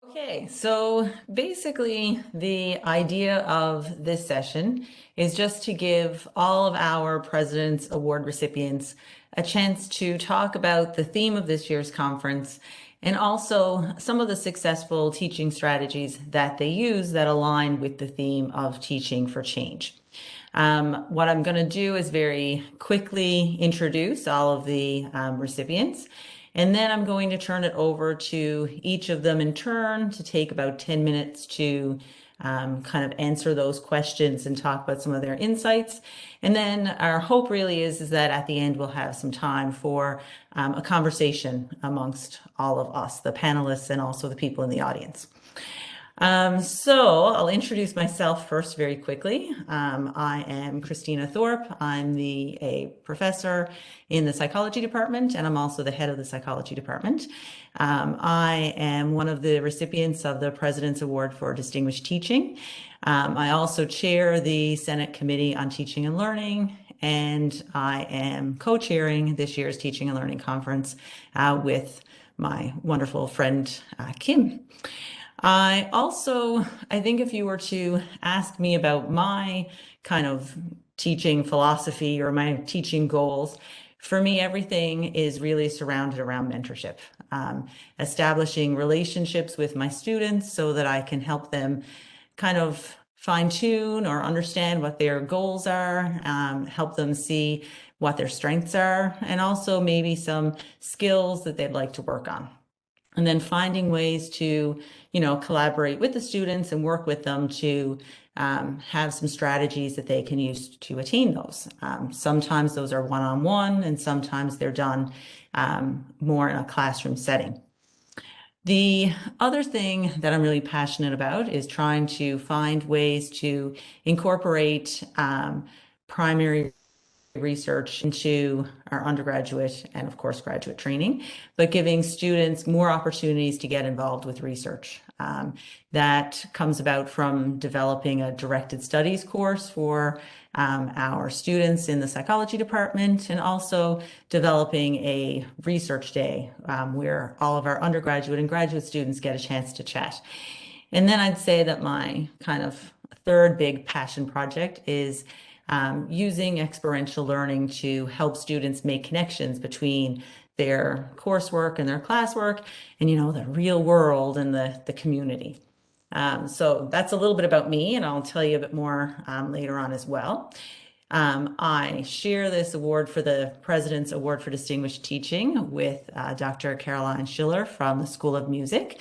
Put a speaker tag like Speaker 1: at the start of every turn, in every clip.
Speaker 1: Okay, so basically the idea of this session is just to give all of our President's Award recipients a chance to talk about the theme of this year's conference and also some of the successful teaching strategies that they use that align with the theme of teaching for change. What I'm going to do is very quickly introduce all of the recipients. And then I'm going to turn it over to each of them in turn to take about 10 minutes to kind of answer those questions and talk about some of their insights. And then our hope really is that at the end we'll have some time for a conversation amongst all of us, the panelists and also the people in the audience. So I'll introduce myself first very quickly. I am Christina Thorpe. I'm a professor in the psychology department, and I'm also the head of the psychology department. I am one of the recipients of the President's Award for Distinguished Teaching. I also chair the Senate Committee on Teaching and Learning, and I am co-chairing this year's Teaching and Learning Conference with my wonderful friend, Kim. I think if you were to ask me about my kind of teaching philosophy or my teaching goals, for me, everything is really surrounded around mentorship, establishing relationships with my students so that I can help them kind of fine tune or understand what their goals are, help them see what their strengths are, and also maybe some skills that they'd like to work on. And then finding ways to, collaborate with the students and work with them to have some strategies that they can use to attain those. Sometimes those are one-on-one, and sometimes they're done more in a classroom setting. The other thing that I'm really passionate about is trying to find ways to incorporate primary research into our undergraduate and of course graduate training, but giving students more opportunities to get involved with research. That comes about from developing a directed studies course for our students in the psychology department, and also developing a research day where all of our undergraduate and graduate students get a chance to chat. And then I'd say that my kind of third big passion project is using experiential learning to help students make connections between their coursework and their classwork and, the real world and the community. So that's a little bit about me, and I'll tell you a bit more later on as well. I share this award for the President's Award for Distinguished Teaching with Dr. Erin Schiller from the School of Music.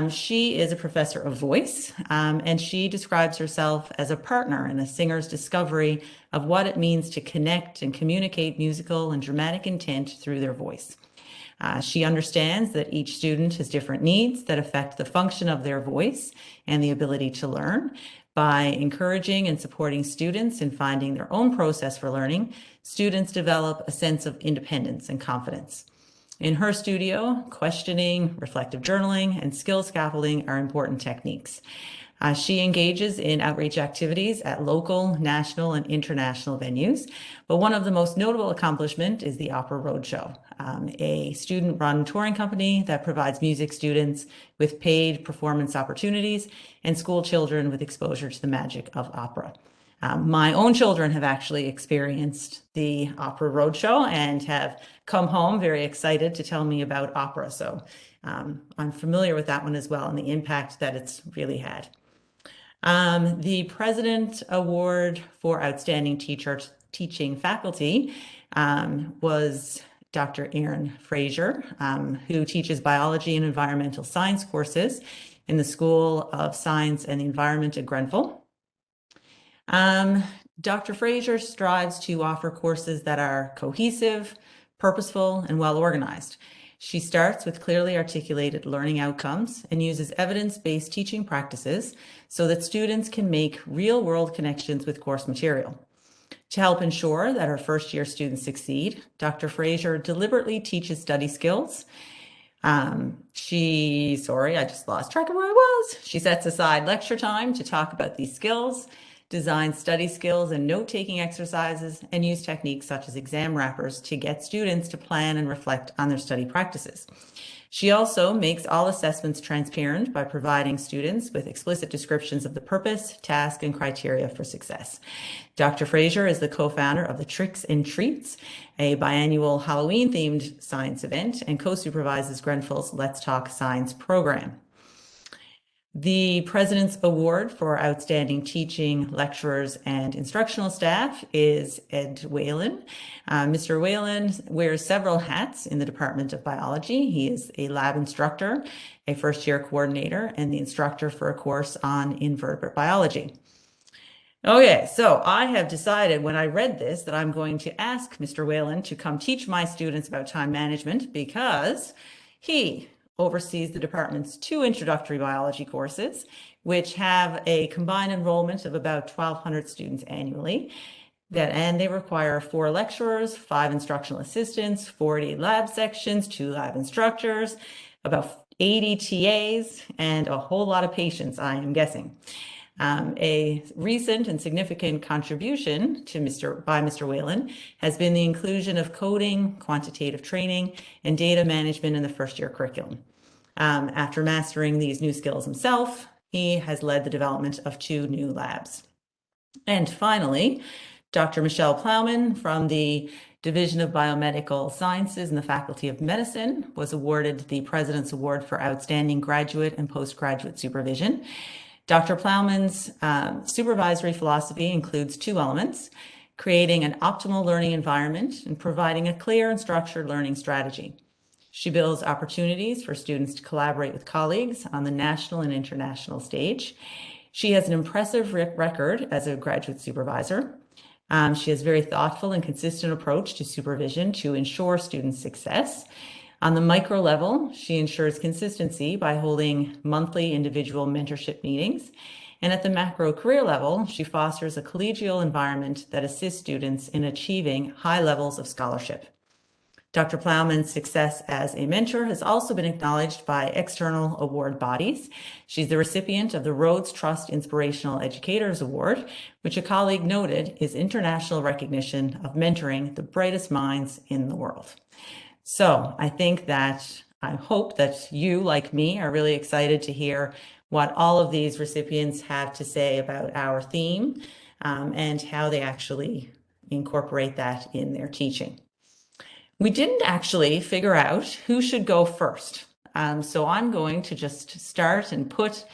Speaker 1: She is a professor of voice, and she describes herself as a partner in a singer's discovery of what it means to connect and communicate musical and dramatic intent through their voice. She understands that each student has different needs that affect the function of their voice and the ability to learn. By encouraging and supporting students in finding their own process for learning, students develop a sense of independence and confidence. In her studio, questioning, reflective journaling, and skill scaffolding are important techniques. She engages in outreach activities at local, national, and international venues, but one of the most notable accomplishments is the Opera Roadshow, a student-run touring company that provides music students with paid performance opportunities and school children with exposure to the magic of opera. My own children have actually experienced the Opera Roadshow and have come home very excited to tell me about opera. So I'm familiar with that one as well and the impact that it's really had. The President Award for Outstanding Teaching Faculty was Dr. Erin Fraser, who teaches biology and environmental science courses in the School of Science and the Environment at Grenfell. Dr. Fraser strives to offer courses that are cohesive, purposeful, and well-organized. She starts with clearly articulated learning outcomes and uses evidence-based teaching practices so that students can make real-world connections with course material. To help ensure that her first-year students succeed, Dr. Fraser deliberately teaches study skills. I just lost track of where I was. She sets aside lecture time to talk about these skills, design study skills and note-taking exercises, and use techniques such as exam wrappers to get students to plan and reflect on their study practices. She also makes all assessments transparent by providing students with explicit descriptions of the purpose, task, and criteria for success. Dr. Fraser is the co-founder of the Tricks and Treats, a biannual Halloween-themed science event, and co-supervises Grenfell's Let's Talk Science program. The President's Award for Outstanding Teaching, Lecturers, and Instructional Staff is Ed Whelan. Mr. Whelan wears several hats in the Department of Biology. He is a lab instructor, a first-year coordinator, and the instructor for a course on invertebrate biology. Okay, so I have decided when I read this that I'm going to ask Mr. Whelan to come teach my students about time management because he oversees the department's 2 introductory biology courses, which have a combined enrollment of about 1,200 students annually. And they require 4 lecturers, 5 instructional assistants, 40 lab sections, 2 lab instructors, about 80 TAs, and a whole lot of patients, I am guessing. A recent and significant contribution to by Mr. Whelan has been the inclusion of coding, quantitative training, and data management in the first-year curriculum. After mastering these new skills himself, he has led the development of 2 new labs. And finally, Dr. Michelle Plowman from the Division of Biomedical Sciences in the Faculty of Medicine was awarded the President's Award for Outstanding Graduate and Postgraduate Supervision. Dr. Ploughman's supervisory philosophy includes 2 elements: creating an optimal learning environment and providing a clear and structured learning strategy. She builds opportunities for students to collaborate with colleagues on the national and international stage. She has an impressive record as a graduate supervisor. She has a very thoughtful and consistent approach to supervision to ensure student success. On the micro level, she ensures consistency by holding monthly individual mentorship meetings. And at the macro career level, she fosters a collegial environment that assists students in achieving high levels of scholarship. Dr. Plowman's success as a mentor has also been acknowledged by external award bodies. She's the recipient of the Rhodes Trust Inspirational Educators Award, which a colleague noted is international recognition of mentoring the brightest minds in the world. So I hope that you, like me, are really excited to hear what all of these recipients have to say about our theme and how they actually incorporate that in their teaching. We didn't actually figure out who should go first. So I'm going to just start and put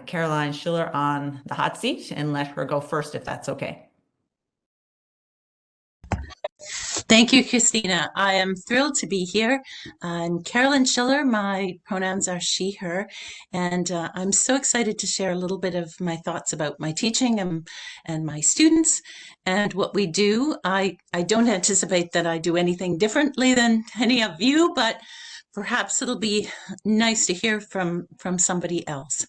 Speaker 1: Caroline Schiller on the hot seat and let her go first, if that's okay.
Speaker 2: Thank you, Christina. I am thrilled to be here. I'm Caroline Schiller. My pronouns are she, her, and I'm so excited to share a little bit of my thoughts about my teaching and my students and what we do. I don't anticipate that I do anything differently than any of you, but perhaps it'll be nice to hear from somebody else.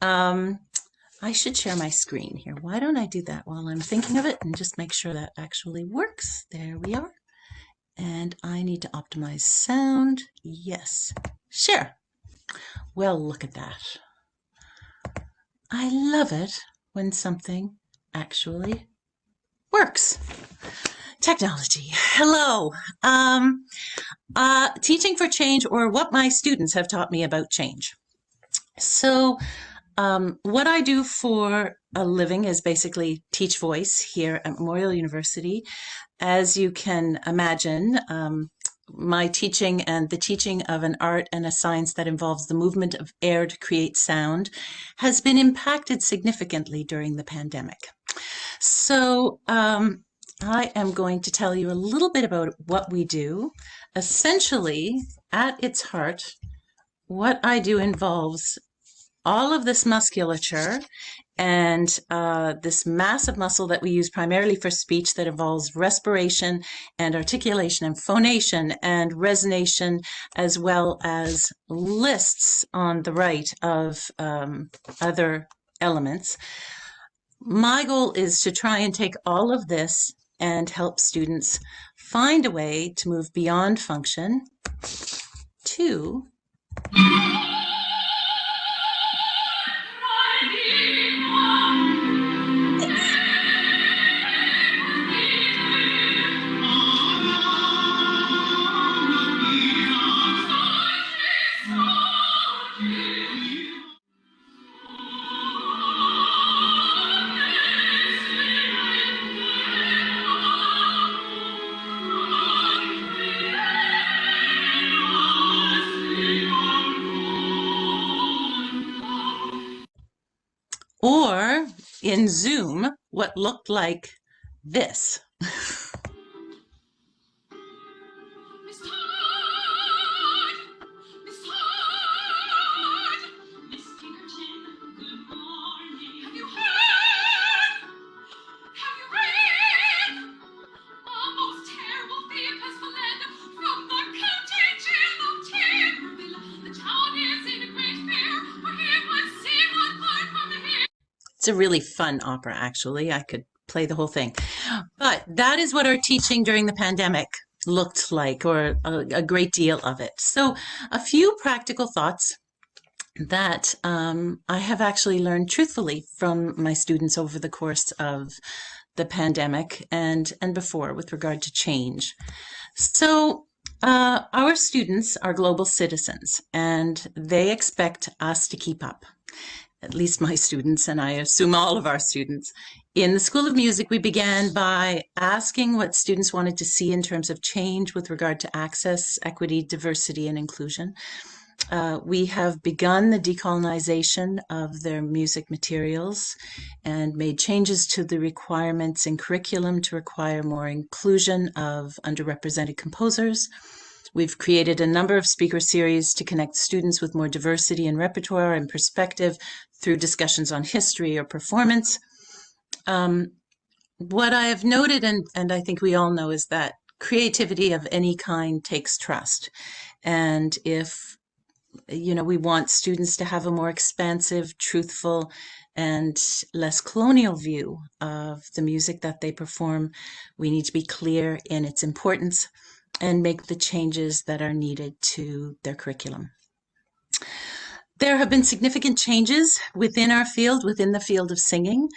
Speaker 2: I should share my screen here. Why don't I do that while I'm thinking of it and just make sure that actually works? There we are. And I need to optimize sound. Yes. Share. Well, look at that. I love it when something actually works. Technology. Hello. Teaching for change, or what my students have taught me about change. So what I do for a living is basically teach voice here at Memorial University. As you can imagine, my teaching and the teaching of an art and a science that involves the movement of air to create sound has been impacted significantly during the pandemic. So I am going to tell you a little bit about what we do. Essentially, at its heart, what I do involves all of this musculature and this massive muscle that we use primarily for speech that involves respiration and articulation and phonation and resonation, as well as lists on the right of other elements. My goal is to try and take all of this and help students find a way to move beyond function to in Zoom what looked like this. It's a really fun opera, actually. I could play the whole thing. But that is what our teaching during the pandemic looked like, or a great deal of it. So a few practical thoughts that I have actually learned truthfully from my students over the course of the pandemic and before with regard to change. So our students are global citizens, and they expect us to keep up. At least my students, and I assume all of our students. In the School of Music, we began by asking what students wanted to see in terms of change with regard to access, equity, diversity, and inclusion. We have begun the decolonization of their music materials and made changes to the requirements in curriculum to require more inclusion of underrepresented composers. We've created a number of speaker series to connect students with more diversity in repertoire and perspective through discussions on history or performance. What I have noted, and I think we all know, is that creativity of any kind takes trust. And if, we want students to have a more expansive, truthful, and less colonial view of the music that they perform, we need to be clear in its importance and make the changes that are needed to their curriculum. There have been significant changes within our field, within the field of singing,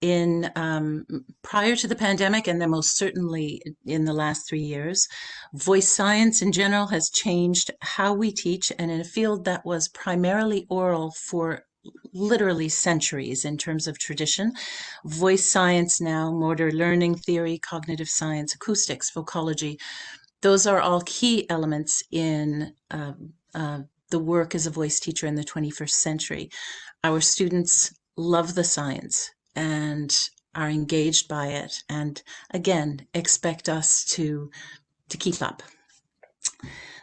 Speaker 2: prior to the pandemic, and then most certainly in the last 3 years. Voice science in general has changed how we teach, and in a field that was primarily oral for literally centuries in terms of tradition. Voice science now, motor learning theory, cognitive science, acoustics, vocology, those are all key elements in the work as a voice teacher in the 21st century. Our students love the science and are engaged by it, and again, expect us to keep up.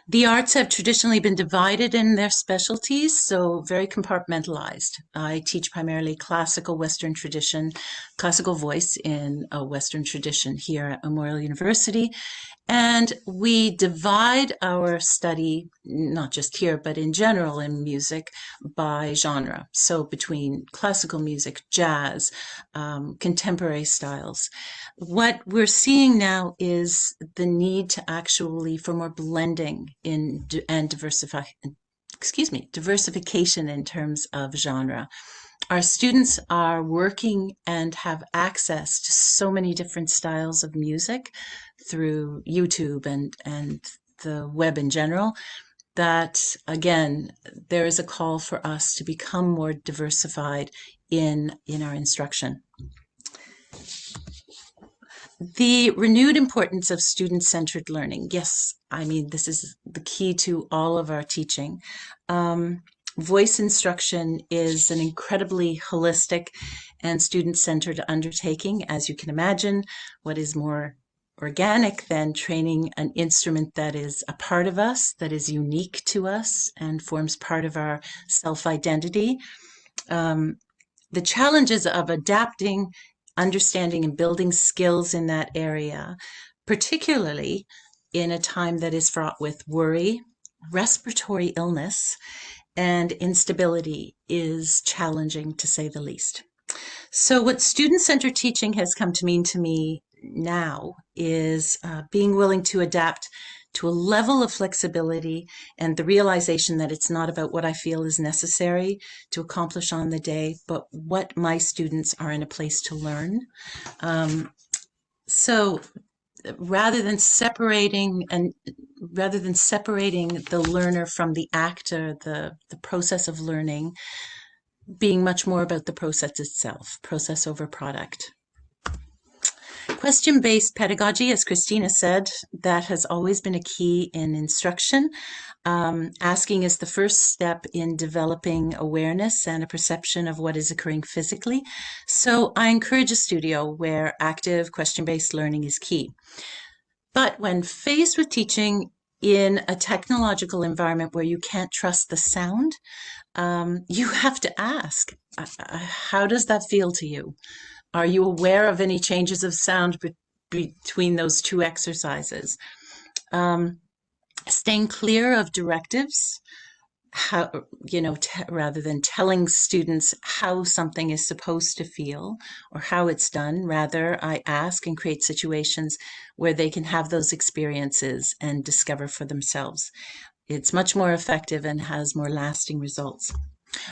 Speaker 2: The arts have traditionally been divided in their specialties, so very compartmentalized. I teach primarily classical Western tradition, classical voice in a Western tradition here at Memorial University. And we divide our study, not just here, but in general in music, by genre. So between classical music, jazz, contemporary styles. What we're seeing now is the need to actually, for more blending and diversification in terms of genre. Our students are working and have access to so many different styles of music through YouTube and the web in general, that again, there is a call for us to become more diversified in our instruction. The renewed importance of student-centered learning. Yes, I mean, this is the key to all of our teaching. Voice instruction is an incredibly holistic and student-centered undertaking. As you can imagine, what is more organic than training an instrument that is a part of us, that is unique to us and forms part of our self-identity? The challenges of adapting, understanding, and building skills in that area, particularly in a time that is fraught with worry, respiratory illness, and instability, is challenging to say the least. So what student-centered teaching has come to mean to me now is being willing to adapt to a level of flexibility and the realization that it's not about what I feel is necessary to accomplish on the day, but what my students are in a place to learn. So rather than separating the learner from the actor, the process of learning, being much more about the process itself, process over product. Question-based pedagogy, as Christina said, that has always been a key in instruction. Asking is the first step in developing awareness and a perception of what is occurring physically. So I encourage a studio where active question-based learning is key. But when faced with teaching in a technological environment where you can't trust the sound, you have to ask, how does that feel to you? Are you aware of any changes of sound between those two exercises? Staying clear of directives, how, rather than telling students how something is supposed to feel or how it's done. Rather, I ask and create situations where they can have those experiences and discover for themselves. It's much more effective and has more lasting results.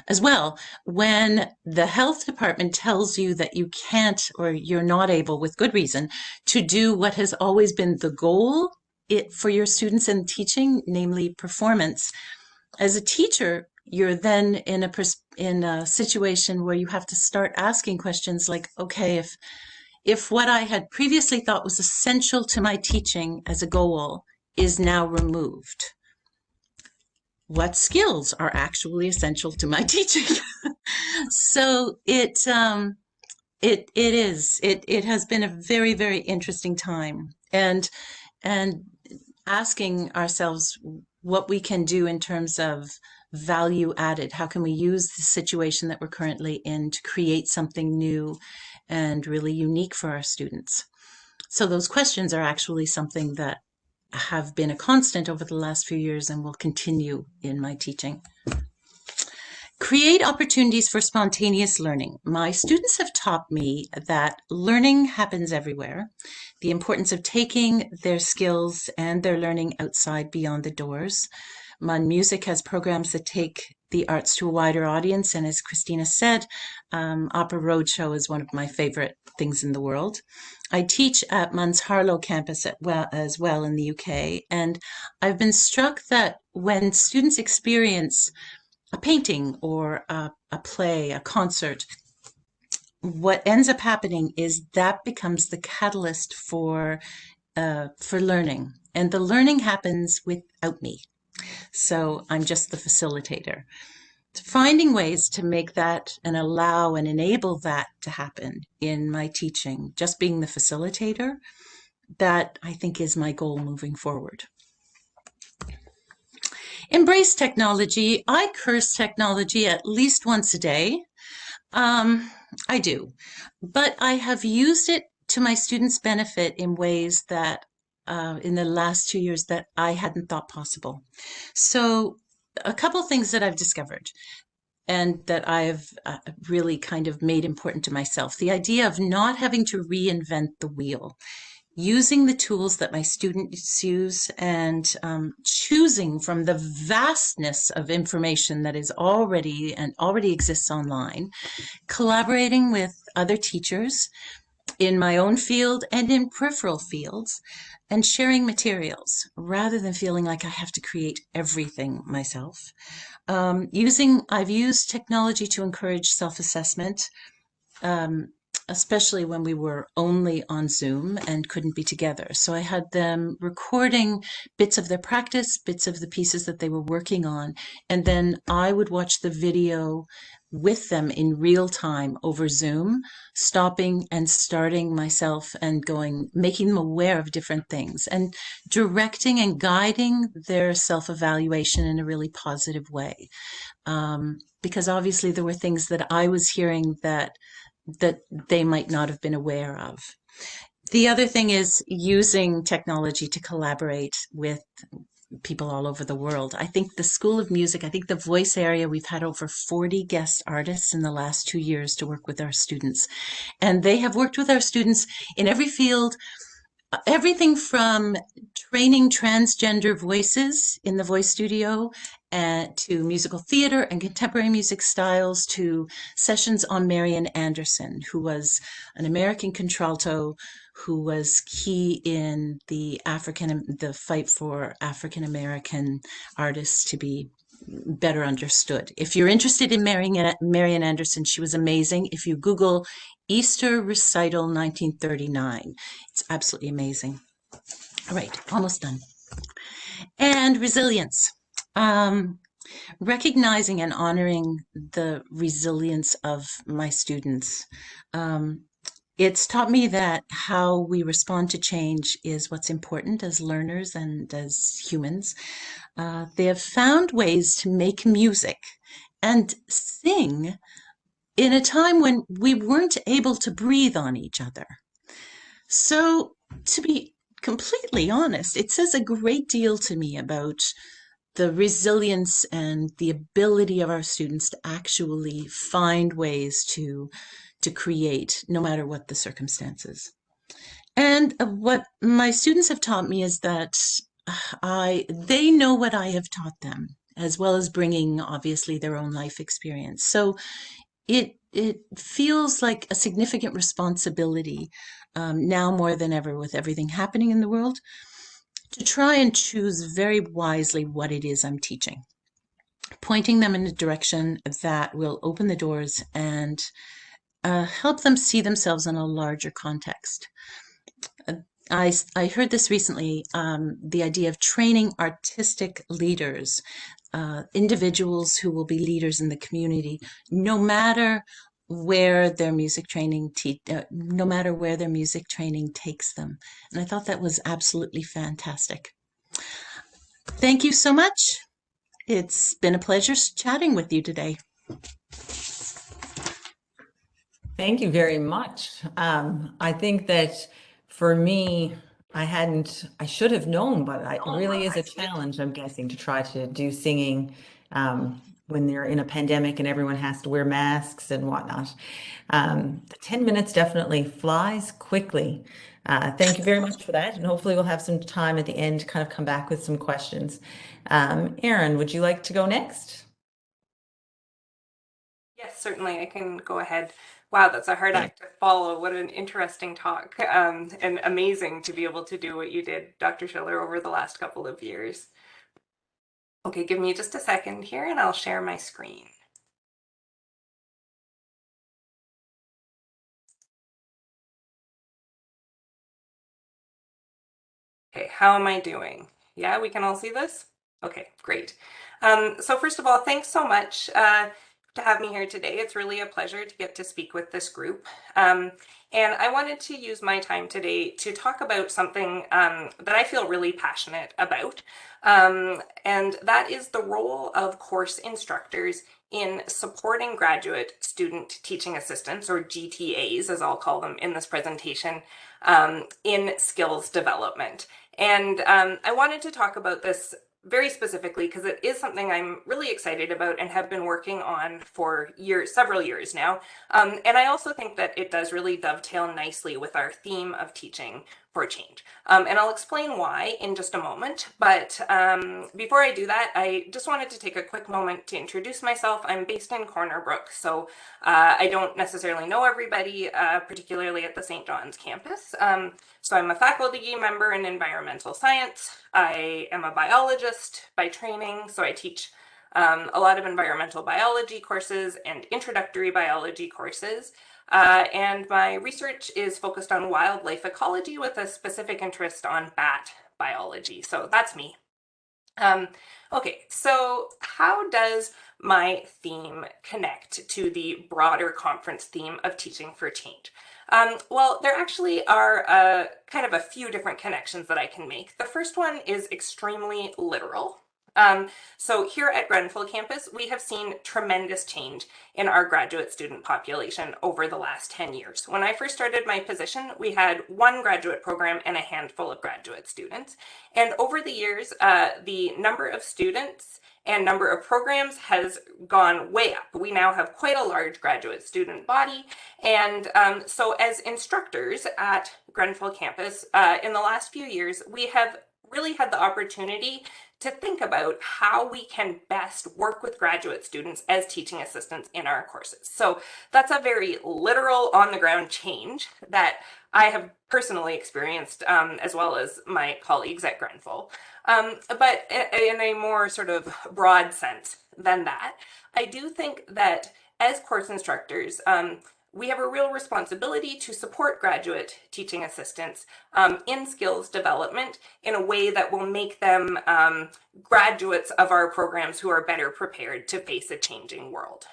Speaker 2: As well, when the health department tells you that you can't or you're not able, with good reason, to do what has always been the goal for your students in teaching, namely performance, as a teacher, you're then in a situation where you have to start asking questions like, okay, if what I had previously thought was essential to my teaching as a goal is now removed, what skills are actually essential to my teaching? So it has been a very, very interesting time, and asking ourselves what we can do in terms of value added. How can we use the situation that we're currently in to create something new and really unique for our students? So those questions are actually something that have been a constant over the last few years and will continue in my teaching. Create opportunities for spontaneous learning. My students have taught me that learning happens everywhere. The importance of taking their skills and their learning outside beyond the doors. MUN Music has programs that take the arts to a wider audience, and as Christina said, Opera Roadshow is one of my favorite things in the world. I teach at MUN's Harlow campus as well in the UK, and I've been struck that when students experience a painting or a play, a concert, what ends up happening is that becomes the catalyst for learning, and the learning happens without me. So I'm just the facilitator. Finding ways to make that and allow and enable that to happen in my teaching, just being the facilitator, that I think is my goal moving forward. Embrace technology. I curse technology at least once a day. I do, but I have used it to my students' benefit in ways that in the last 2 years that I hadn't thought possible. So a couple things that I've discovered and that I've really kind of made important to myself. The idea of not having to reinvent the wheel, using the tools that my students use, and choosing from the vastness of information that is already exists online, collaborating with other teachers in my own field and in peripheral fields, and sharing materials rather than feeling like I have to create everything myself. I've used technology to encourage self-assessment, especially when we were only on Zoom and couldn't be together. So I had them recording bits of their practice, bits of the pieces that they were working on, and then I would watch the video with them in real time over Zoom, stopping and starting myself and making them aware of different things and directing and guiding their self-evaluation in a really positive way. Because obviously there were things that I was hearing that they might not have been aware of. The other thing is using technology to collaborate with people all over the world. I think the School of Music, I think the voice area, we've had over 40 guest artists in the last 2 years to work with our students. And they have worked with our students in every field, everything from training transgender voices in the voice studio to musical theater and contemporary music styles, to sessions on Marian Anderson, who was an American contralto who was key in the fight for African American artists to be better understood. If you're interested in Marian Anderson, she was amazing. If you Google Easter Recital 1939, it's absolutely amazing. All right, almost done. And resilience. Um, Recognizing and honoring the resilience of my students. Um, it's taught me that how we respond to change is what's important as learners and as humans. They have found ways to make music and sing in a time when we weren't able to breathe on each other. So, to be completely honest, it says a great deal to me about the resilience and the ability of our students to actually find ways to create no matter what the circumstances. And what my students have taught me is that they know what I have taught them, as well as bringing obviously their own life experience. So it feels like a significant responsibility, now more than ever with everything happening in the world, to try and choose very wisely what it is I'm teaching, pointing them in a direction that will open the doors and help them see themselves in a larger context. I heard this recently, the idea of training artistic leaders, individuals who will be leaders in the community, no matter where their music training no matter where their music training takes them. And I thought that was absolutely fantastic. Thank you so much. It's been a pleasure chatting with you today.
Speaker 1: Thank you very much. I think that for me, I should have known, but it really is a challenge, I'm guessing, to try to do singing when they're in a pandemic and everyone has to wear masks and whatnot. The 10 minutes definitely flies quickly. Thank you very much for that. And hopefully we'll have some time at the end to kind of come back with some questions. Erin, would you like to go next?
Speaker 3: Yes, certainly. I can go ahead. Wow, that's a hard act to follow. What an interesting talk, and amazing to be able to do what you did, Dr. Schiller, over the last couple of years. Okay, give me just a second here and I'll share my screen. Okay, how am I doing? Yeah, we can all see this? Okay, great. So first of all, thanks so much to have me here today. It's really a pleasure to get to speak with this group. And I wanted to use my time today to talk about something that I feel really passionate about. And that is the role of course instructors in supporting graduate student teaching assistants, or GTAs, as I'll call them in this presentation, in skills development. And I wanted to talk about this very specifically because it is something I'm really excited about and have been working on for several years now. And I also think that it does really dovetail nicely with our theme of teaching for change. And I'll explain why in just a moment. But before I do that, I just wanted to take a quick moment to introduce myself. I'm based in Corner Brook, so I don't necessarily know everybody, particularly at the St. John's campus. So I'm a faculty member in environmental science. I am a biologist by training, so I teach a lot of environmental biology courses and introductory biology courses. And my research is focused on wildlife ecology with a specific interest on bat biology. So that's me. Okay, so how does my theme connect to the broader conference theme of teaching for change? Well, there actually are kind of a few different connections that I can make. The first one is extremely literal. So here at Grenfell campus, we have seen tremendous change in our graduate student population over the last 10 years. When I first started my position, we had one graduate program and a handful of graduate students. And over the years, the number of students and number of programs has gone way up. We now have quite a large graduate student body. And so as instructors at Grenfell campus, in the last few years, we have really had the opportunity to think about how we can best work with graduate students as teaching assistants in our courses. So that's a very literal on-the-ground change that I have personally experienced, as well as my colleagues at Grenfell. But in a more sort of broad sense than that, I do think that as course instructors, we have a real responsibility to support graduate teaching assistants in skills development in a way that will make them graduates of our programs who are better prepared to face a changing world.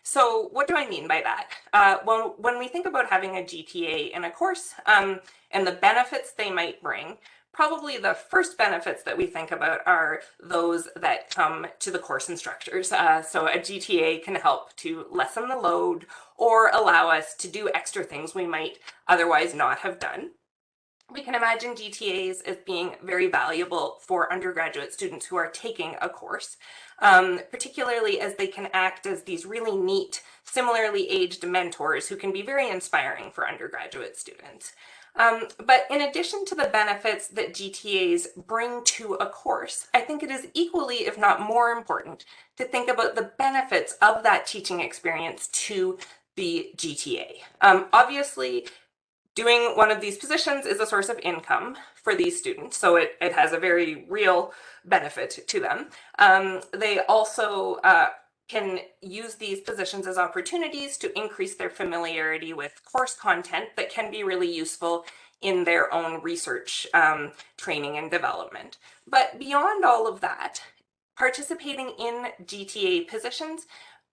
Speaker 3: So what do I mean by that? Well, when we think about having a GTA in a course and the benefits they might bring, probably the first benefits that we think about are those that come to the course instructors. So a GTA can help to lessen the load or allow us to do extra things we might otherwise not have done. We can imagine GTAs as being very valuable for undergraduate students who are taking a course, particularly as they can act as these really neat, similarly aged mentors who can be very inspiring for undergraduate students. But in addition to the benefits that GTAs bring to a course, I think it is equally, if not more important, to think about the benefits of that teaching experience to the GTA. Obviously, doing one of these positions is a source of income for these students, so it has a very real benefit to them. They also can use these positions as opportunities to increase their familiarity with course content that can be really useful in their own research, training and development. But beyond all of that, participating in GTA positions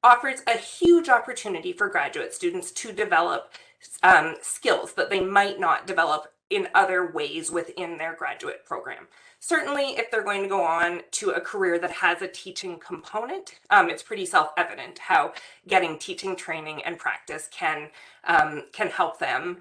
Speaker 3: offers a huge opportunity for graduate students to develop skills that they might not develop in other ways within their graduate program. Certainly, if they're going to go on to a career that has a teaching component, it's pretty self-evident how getting teaching training and practice can help them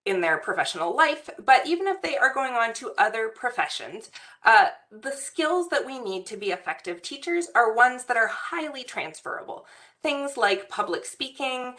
Speaker 3: in their professional life. But even if they are going on to other professions, the skills that we need to be effective teachers are ones that are highly transferable. Things like public speaking,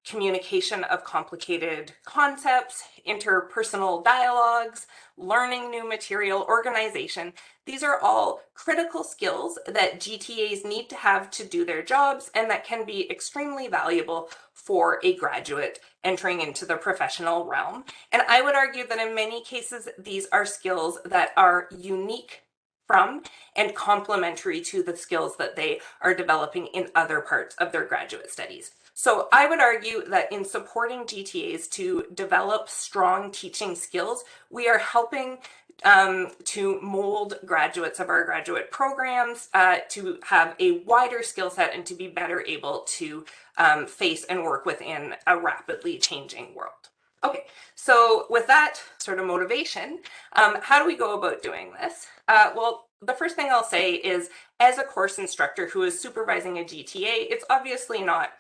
Speaker 3: communication of complicated concepts, interpersonal dialogues, learning new material, organization. These are all critical skills that GTAs need to have to do their jobs and that can be extremely valuable for a graduate entering into the professional realm. And I would argue that in many cases, these are skills that are unique from and complementary to the skills that they are developing in other parts of their graduate studies. So I would argue that in supporting GTAs to develop strong teaching skills, we are helping to mold graduates of our graduate programs to have a wider skill set and to be better able to face and work within a rapidly changing world. Okay, so with that sort of motivation, how do we go about doing this? Well, the first thing I'll say is, as a course instructor who is supervising a GTA, it's obviously not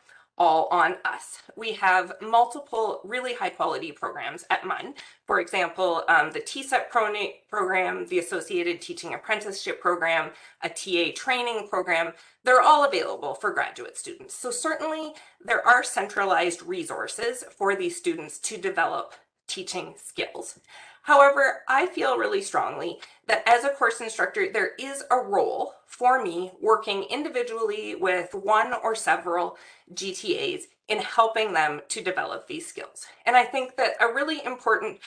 Speaker 3: all on us. We have multiple really high quality programs at MUN. For example, the TSEP program, the Associated Teaching Apprenticeship Program, a TA training program, they're all available for graduate students. So certainly there are centralized resources for these students to develop teaching skills. However, I feel really strongly that as a course instructor, there is a role for me working individually with one or several GTAs in helping them to develop these skills. And I think that a really important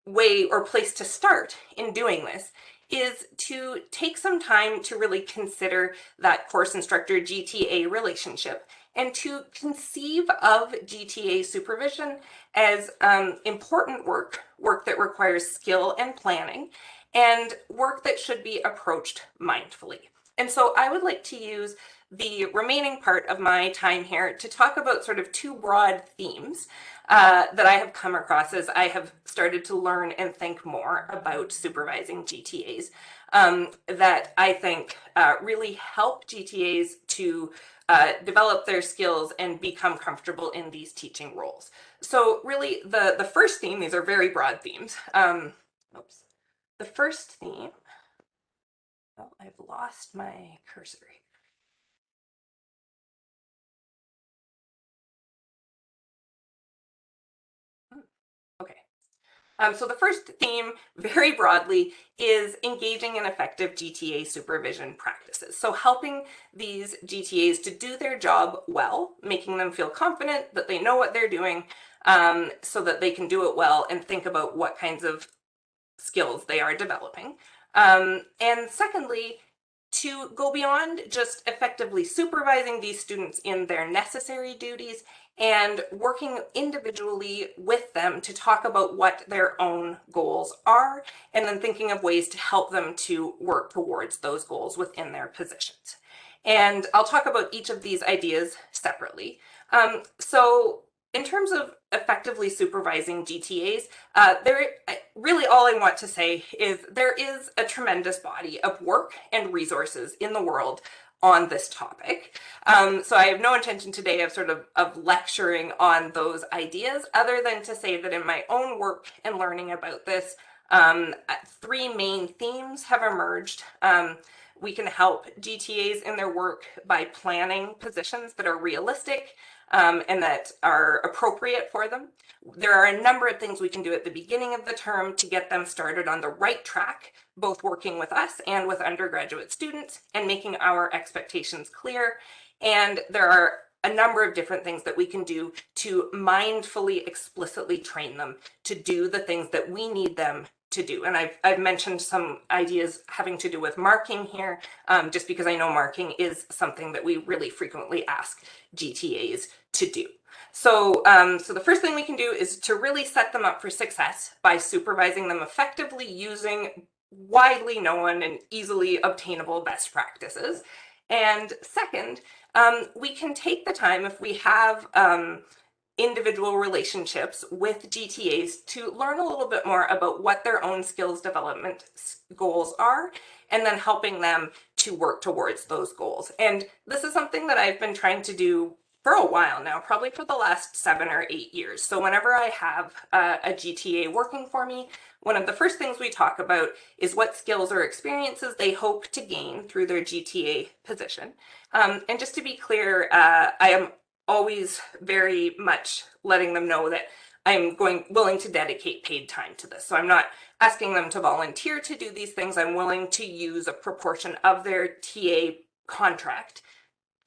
Speaker 3: way or place to start in doing this is to take some time to really consider that course instructor GTA relationship and to conceive of GTA supervision as important work that requires skill and planning, and work that should be approached mindfully. And so I would like to use the remaining part of my time here to talk about sort of two broad themes that I have come across as I have started to learn and think more about supervising GTAs that I think really help GTAs to develop their skills and become comfortable in these teaching roles. So really the first theme, these are very broad themes. The first theme, oh, I've lost my cursor here. Okay. So the first theme, very broadly, is engaging in effective GTA supervision practices. So helping these GTAs to do their job well, making them feel confident that they know what they're doing, so that they can do it well and think about what kinds of skills they are developing. And secondly, to go beyond just effectively supervising these students in their necessary duties and working individually with them to talk about what their own goals are, and then thinking of ways to help them to work towards those goals within their positions. And I'll talk about each of these ideas separately. So in terms of effectively supervising GTAs, really all I want to say is there is a tremendous body of work and resources in the world on this topic. So I have no intention today of lecturing on those ideas, other than to say that in my own work and learning about this, three main themes have emerged. We can help GTAs in their work by planning positions that are realistic and that are appropriate for them. There are a number of things we can do at the beginning of the term to get them started on the right track, both working with us and with undergraduate students and making our expectations clear. And there are a number of different things that we can do to mindfully, explicitly train them to do the things that we need them to do. And I've mentioned some ideas having to do with marking here, just because I know marking is something that we really frequently ask GTAs to do. So, so the first thing we can do is to really set them up for success by supervising them effectively using widely known and easily obtainable best practices. And second, we can take the time, if we have individual relationships with GTAs, to learn a little bit more about what their own skills development goals are, and then helping them to work towards those goals. And this is something that I've been trying to do for a while now, probably for the last 7 or 8 years. So whenever I have a GTA working for me, one of the first things we talk about is what skills or experiences they hope to gain through their GTA position. And just to be clear, I am always very much letting them know that I'm willing to dedicate paid time to this. So I'm not asking them to volunteer to do these things. I'm willing to use a proportion of their TA contract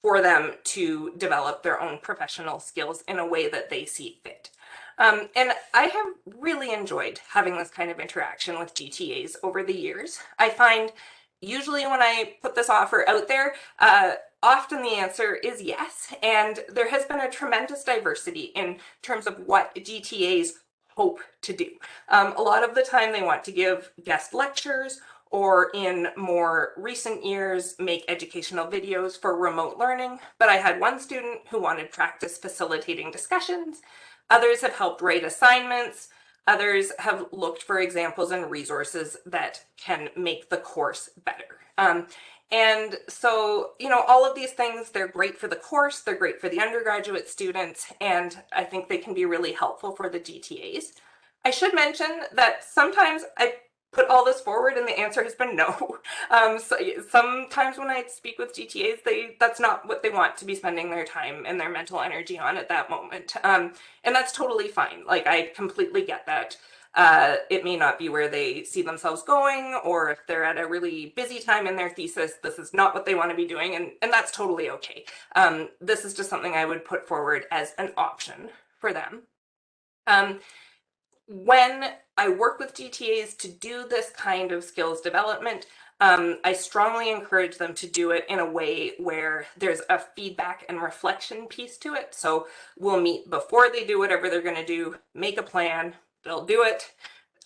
Speaker 3: for them to develop their own professional skills in a way that they see fit. And I have really enjoyed having this kind of interaction with GTAs over the years. I find usually when I put this offer out there, often the answer is yes, and there has been a tremendous diversity in terms of what GTAs hope to do. A lot of the time they want to give guest lectures, or in more recent years, make educational videos for remote learning. But I had one student who wanted practice facilitating discussions. Others have helped write assignments. Others have looked for examples and resources that can make the course better. And so, you know, all of these things, they're great for the course, they're great for the undergraduate students, and I think they can be really helpful for the GTAs. I should mention that sometimes I put all this forward and the answer has been no. So sometimes when I speak with GTAs, that's not what they want to be spending their time and their mental energy on at that moment. And that's totally fine. Like, I completely get that. It may not be where they see themselves going, or if they're at a really busy time in their thesis, this is not what they want to be doing, and that's totally okay. This is just something I would put forward as an option for them. When I work with GTAs to do this kind of skills development, I strongly encourage them to do it in a way where there's a feedback and reflection piece to it. So we'll meet before they do whatever they're going to do, make a plan, they'll do it.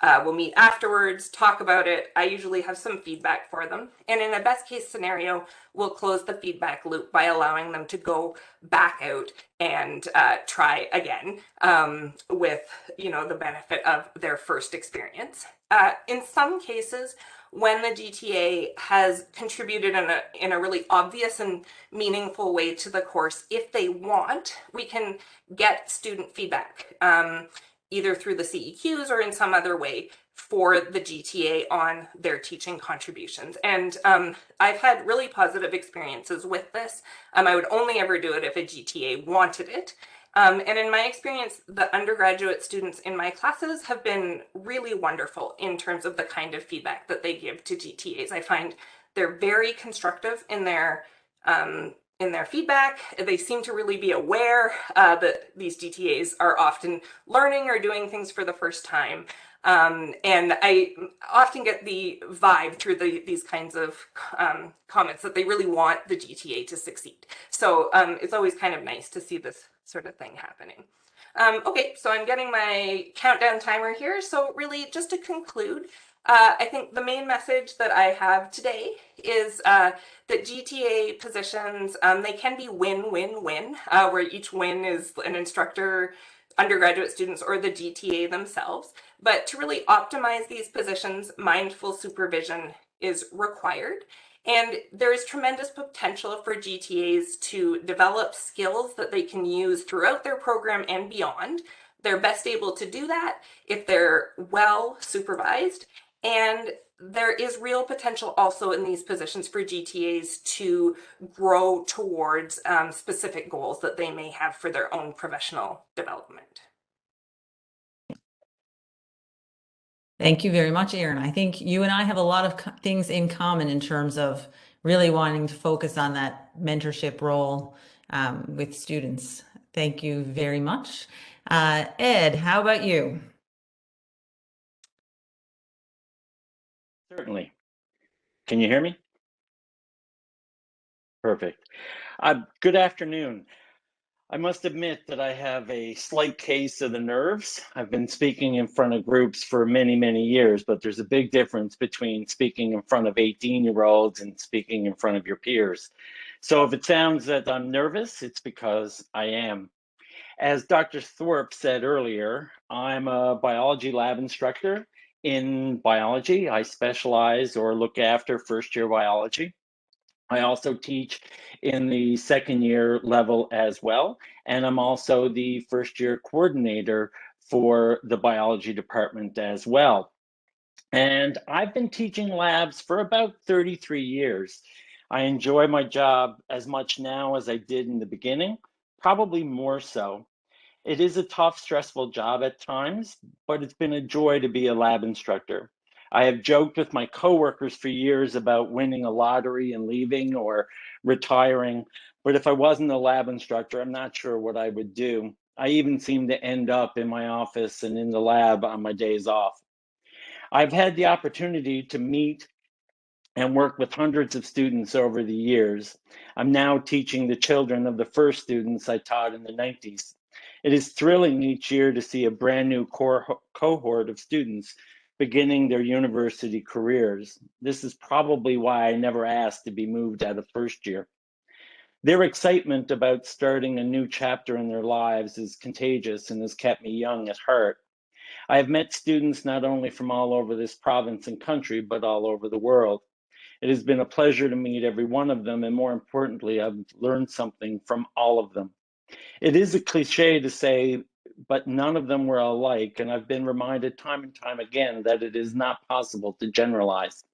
Speaker 3: We'll meet afterwards, talk about it. I usually have some feedback for them. And in a best case scenario, we'll close the feedback loop by allowing them to go back out and try again with, you know, the benefit of their first experience. In some cases, when the GTA has contributed in a really obvious and meaningful way to the course, if they want, we can get student feedback, either through the CEQs or in some other way for the GTA on their teaching contributions. And I've had really positive experiences with this. I would only ever do it if a GTA wanted it. And in my experience, the undergraduate students in my classes have been really wonderful in terms of the kind of feedback that they give to GTAs. I find they're very constructive in their feedback. They seem to really be aware that these GTAs are often learning or doing things for the first time. And I often get the vibe through these kinds of comments that they really want the GTA to succeed. So it's always kind of nice to see this sort of thing happening. Okay, so I'm getting my countdown timer here. So really, just to conclude, I think the main message that I have today is that GTA positions, they can be win-win-win, where each win is an instructor, undergraduate students, or the GTA themselves. But to really optimize these positions, mindful supervision is required. And there is tremendous potential for GTAs to develop skills that they can use throughout their program and beyond. They're best able to do that if they're well supervised. And there is real potential also in these positions for GTAs to grow towards specific goals that they may have for their own professional development.
Speaker 1: Thank you very much, Erin. I think you and I have a lot of things in common in terms of really wanting to focus on that mentorship role with students. Thank you very much. Ed, how about you?
Speaker 4: Certainly. Can you hear me? Perfect. Good afternoon. I must admit that I have a slight case of the nerves. I've been speaking in front of groups for many, many years, but there's a big difference between speaking in front of 18-year-olds and speaking in front of your peers. So if it sounds that I'm nervous, it's because I am. As Dr. Thorpe said earlier, I'm a biology lab instructor. In biology, I specialize or look after first-year biology. I also teach in the second year level as well, and I'm also the first year coordinator for the biology department as well. And I've been teaching labs for about 33 years. I enjoy my job as much now as I did in the beginning, probably more so. It is a tough, stressful job at times, but it's been a joy to be a lab instructor. I have joked with my coworkers for years about winning a lottery and leaving or retiring, but if I wasn't a lab instructor, I'm not sure what I would do. I even seem to end up in my office and in the lab on my days off. I've had the opportunity to meet and work with hundreds of students over the years. I'm now teaching the children of the first students I taught in the 90s. It is thrilling each year to see a brand new cohort of students beginning their university careers. This is probably why I never asked to be moved out of first year. Their excitement about starting a new chapter in their lives is contagious and has kept me young at heart. I have met students not only from all over this province and country, but all over the world. It has been a pleasure to meet every one of them, and more importantly, I've learned something from all of them. It is a cliche to say, but none of them were alike, and I've been reminded time and time again that it is not possible to generalize.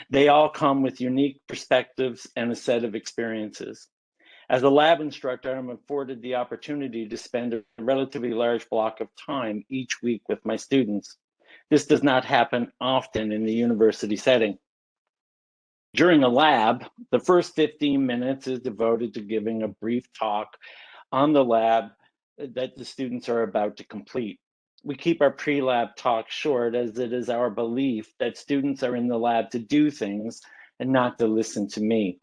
Speaker 4: They all come with unique perspectives and a set of experiences. As a lab instructor, I'm afforded the opportunity to spend a relatively large block of time each week with my students. This does not happen often in the university setting. During a lab, the first 15 minutes is devoted to giving a brief talk on the lab that the students are about to complete. We keep our pre-lab talk short as it is our belief that students are in the lab to do things and not to listen to me.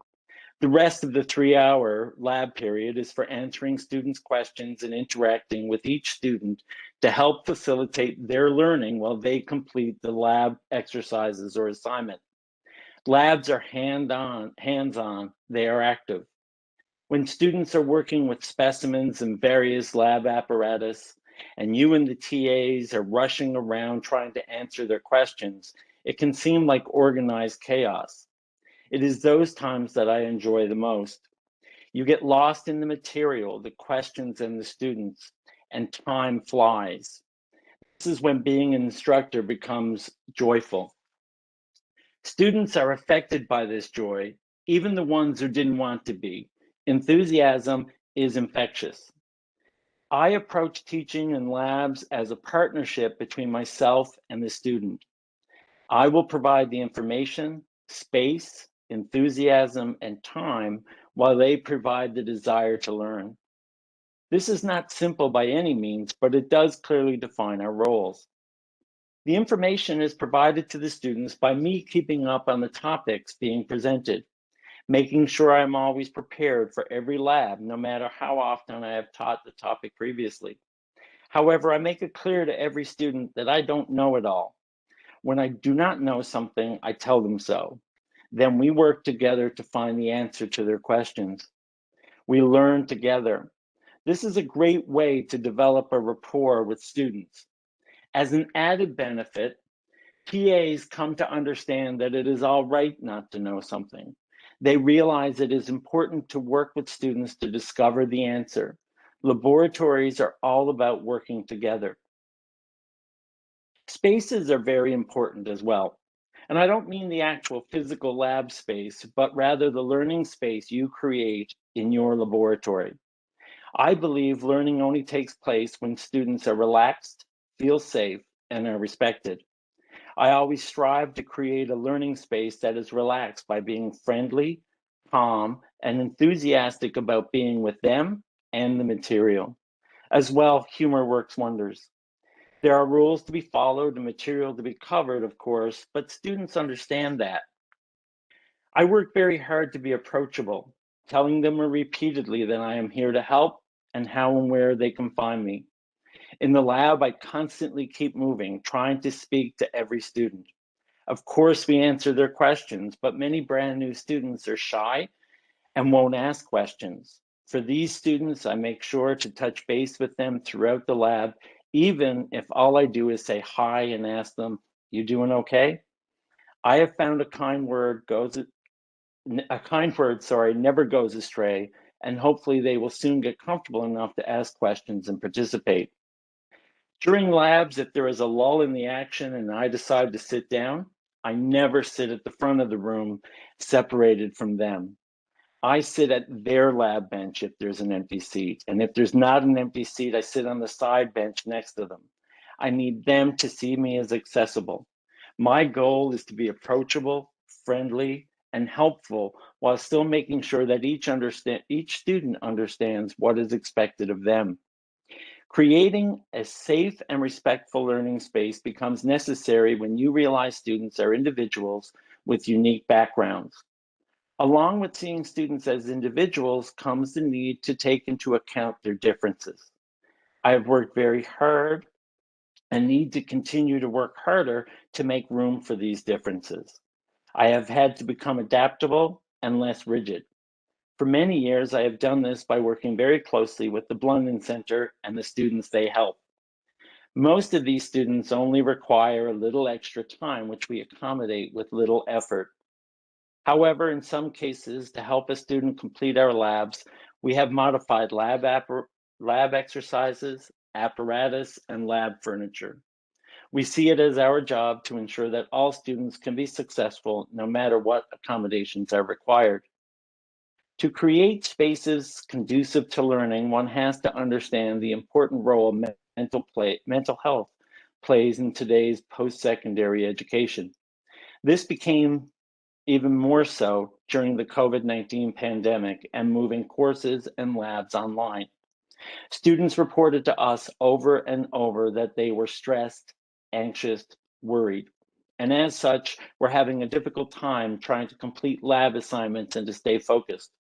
Speaker 4: The rest of the 3-hour lab period is for answering students' questions and interacting with each student to help facilitate their learning while they complete the lab exercises or assignment. Labs are hands-on, they are active. When students are working with specimens and various lab apparatus, and you and the TAs are rushing around trying to answer their questions, it can seem like organized chaos. It is those times that I enjoy the most. You get lost in the material, the questions, and the students, and time flies. This is when being an instructor becomes joyful. Students are affected by this joy, even the ones who didn't want to be. Enthusiasm is infectious. I approach teaching in labs as a partnership between myself and the student. I will provide the information, space, enthusiasm, and time while they provide the desire to learn. This is not simple by any means, but it does clearly define our roles. The information is provided to the students by me keeping up on the topics being presented, making sure I'm always prepared for every lab, no matter how often I have taught the topic previously. However, I make it clear to every student that I don't know it all. When I do not know something, I tell them so. Then we work together to find the answer to their questions. We learn together. This is a great way to develop a rapport with students. As an added benefit, PAs come to understand that it is all right not to know something. They realize it is important to work with students to discover the answer. Laboratories are all about working together. Spaces are very important as well. And I don't mean the actual physical lab space, but rather the learning space you create in your laboratory. I believe learning only takes place when students are relaxed, feel safe, and are respected. I always strive to create a learning space that is relaxed by being friendly, calm, and enthusiastic about being with them and the material. As well, humor works wonders. There are rules to be followed and material to be covered, of course, but students understand that. I work very hard to be approachable, telling them repeatedly that I am here to help and how and where they can find me. In the lab, I constantly keep moving, trying to speak to every student. Of course, we answer their questions, but many brand new students are shy and won't ask questions. For these students, I make sure to touch base with them throughout the lab, even if all I do is say hi and ask them, "You doing okay?" I have found a kind word never goes astray, and hopefully they will soon get comfortable enough to ask questions and participate. During labs, if there is a lull in the action and I decide to sit down, I never sit at the front of the room separated from them. I sit at their lab bench if there's an empty seat. And if there's not an empty seat, I sit on the side bench next to them. I need them to see me as accessible. My goal is to be approachable, friendly, and helpful while still making sure that each student understands what is expected of them. Creating a safe and respectful learning space becomes necessary when you realize students are individuals with unique backgrounds. Along with seeing students as individuals comes the need to take into account their differences. I have worked very hard and need to continue to work harder to make room for these differences. I have had to become adaptable and less rigid. For many years, I have done this by working very closely with the Blunden Center and the students they help. Most of these students only require a little extra time, which we accommodate with little effort. However, in some cases, to help a student complete our labs, we have modified lab exercises, apparatus, and lab furniture. We see it as our job to ensure that all students can be successful no matter what accommodations are required. To create spaces conducive to learning, one has to understand the important role mental health plays in today's post-secondary education. This became even more so during the COVID-19 pandemic and moving courses and labs online. Students reported to us over and over that they were stressed, anxious, worried, and as such, were having a difficult time trying to complete lab assignments and to stay focused.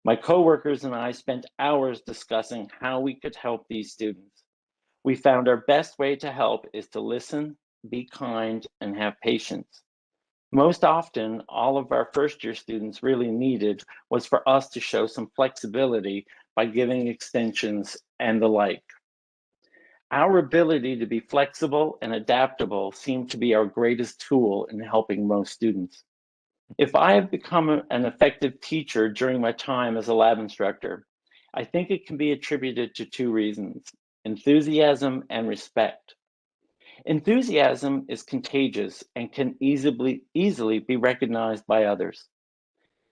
Speaker 4: My coworkers and I spent hours discussing how we could help these students. We found our best way to help is to listen, be kind, and have patience. Most often, all of our first year students really needed was for us to show some flexibility by giving extensions and the like. Our ability to be flexible and adaptable seemed to be our greatest tool in helping most students. If I have become an effective teacher during my time as a lab instructor, I think it can be attributed to two reasons: enthusiasm and respect. Enthusiasm is contagious and can easily be recognized by others.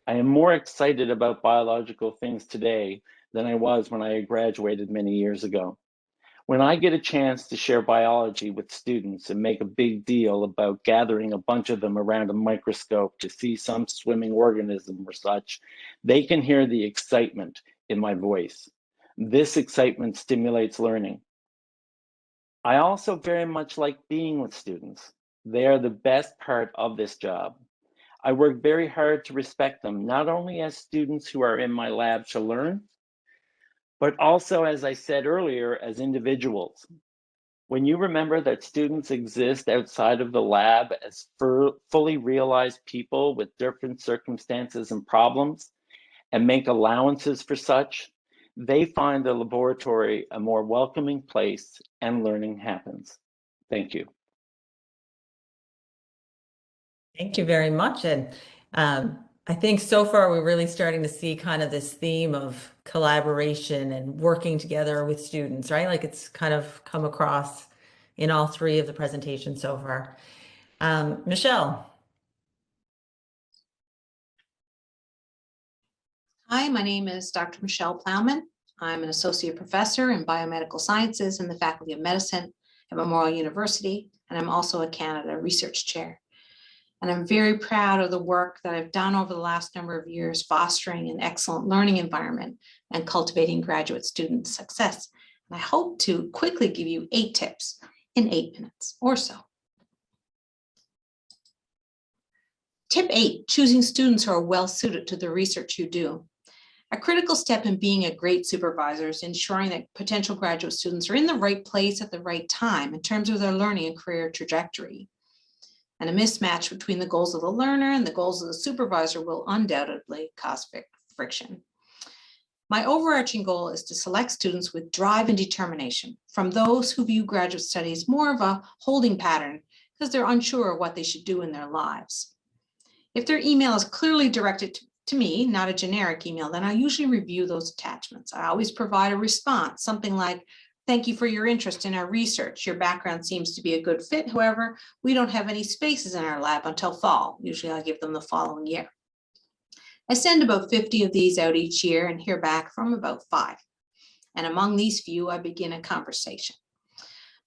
Speaker 4: I am more excited about biological things today than I was when I graduated many years ago. When I get a chance to share biology with students and make a big deal about gathering a bunch of them around a microscope to see some swimming organism or such, they can hear the excitement in my voice. This excitement stimulates learning. I also very much like being with students. They are the best part of this job. I work very hard to respect them, not only as students who are in my lab to learn, but also, as I said earlier, as individuals. When you remember that students exist outside of the lab as fully realized people with different circumstances and problems, and make allowances for such, they find the laboratory a more welcoming place and learning happens. Thank you.
Speaker 1: Thank you very much. And I think so far we're really starting to see kind of this theme of collaboration and working together with students, right? Like it's kind of come across in all three of the presentations so far. Michelle.
Speaker 5: Hi, my name is Dr. Michelle Plowman. I'm an associate professor in biomedical sciences in the Faculty of Medicine at Memorial University, and I'm also a Canada Research Chair. And I'm very proud of the work that I've done over the last number of years, fostering an excellent learning environment and cultivating graduate student success. And I hope to quickly give you 8 tips in 8 minutes or so. Tip 8, choosing students who are well suited to the research you do. A critical step in being a great supervisor is ensuring that potential graduate students are in the right place at the right time in terms of their learning and career trajectory. And a mismatch between the goals of the learner and the goals of the supervisor will undoubtedly cause friction. My overarching goal is to select students with drive and determination from those who view graduate studies more of a holding pattern because they're unsure of what they should do in their lives. If their email is clearly directed to me, not a generic email, then I usually review those attachments. I always provide a response, something like, thank you for your interest in our research. Your background seems to be a good fit. However, we don't have any spaces in our lab until fall. Usually I'll give them the following year. I send about 50 of these out each year and hear back from about 5. And among these few, I begin a conversation.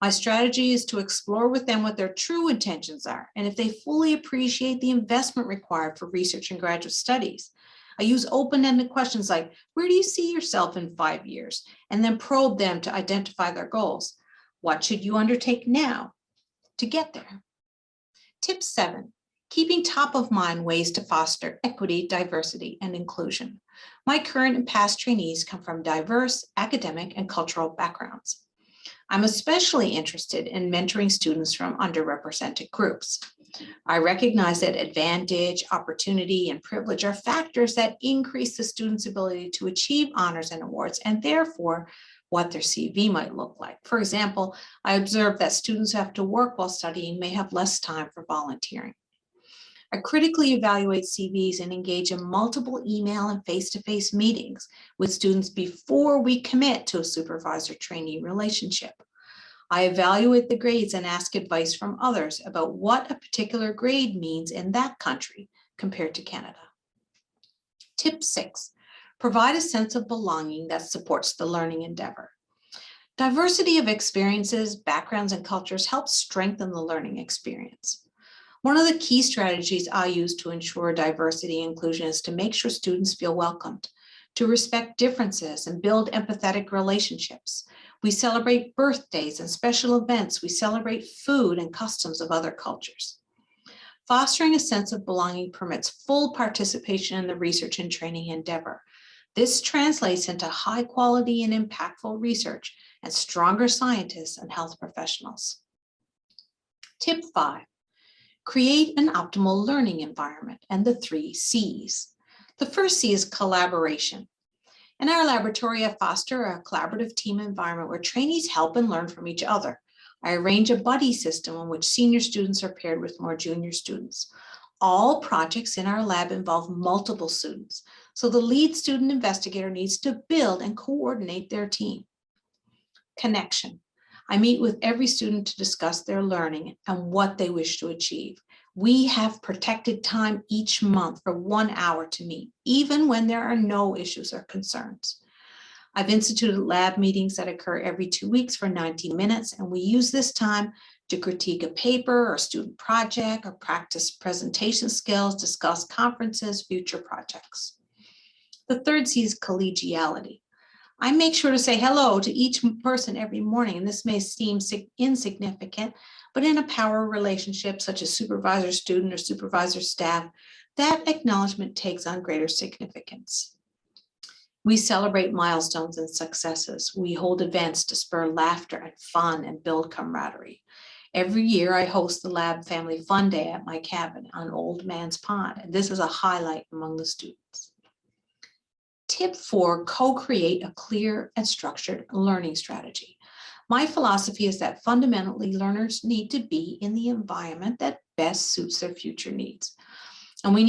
Speaker 5: My strategy is to explore with them what their true intentions are, and if they fully appreciate the investment required for research and graduate studies. I use open-ended questions like, where do you see yourself in 5 years? And then probe them to identify their goals. What should you undertake now to get there? Tip 7, keeping top of mind ways to foster equity, diversity, and inclusion. My current and past trainees come from diverse academic and cultural backgrounds. I'm especially interested in mentoring students from underrepresented groups. I recognize that advantage, opportunity, and privilege are factors that increase the student's ability to achieve honors and awards, and therefore what their CV might look like. For example, I observe that students who have to work while studying may have less time for volunteering. I critically evaluate CVs and engage in multiple email and face-to-face meetings with students before we commit to a supervisor-trainee relationship. I evaluate the grades and ask advice from others about what a particular grade means in that country compared to Canada. Tip 6, provide a sense of belonging that supports the learning endeavor. Diversity of experiences, backgrounds, and cultures helps strengthen the learning experience. One of the key strategies I use to ensure diversity and inclusion is to make sure students feel welcomed, to respect differences and build empathetic relationships. We celebrate birthdays and special events. We celebrate food and customs of other cultures. Fostering a sense of belonging permits full participation in the research and training endeavor. This translates into high quality and impactful research and stronger scientists and health professionals. Tip 5. Create an optimal learning environment and the 3 C's. The first C is collaboration. In our laboratory, I foster a collaborative team environment where trainees help and learn from each other. I arrange a buddy system in which senior students are paired with more junior students. All projects in our lab involve multiple students, so the lead student investigator needs to build and coordinate their team. Connection. I meet with every student to discuss their learning and what they wish to achieve. We have protected time each month for 1 hour to meet, even when there are no issues or concerns. I've instituted lab meetings that occur every 2 weeks for 90 minutes, and we use this time to critique a paper or student project or practice presentation skills, discuss conferences, future projects. The third C is collegiality. I make sure to say hello to each person every morning, and this may seem insignificant, but in a power relationship such as supervisor-student or supervisor-staff, that acknowledgement takes on greater significance. We celebrate milestones and successes. We hold events to spur laughter and fun and build camaraderie. Every year I host the Lab Family Fun Day at my cabin on Old Man's Pond, and this is a highlight among the students. Tip 4, co-create a clear and structured learning strategy. My philosophy is that fundamentally learners need to be in the environment that best suits their future needs. And they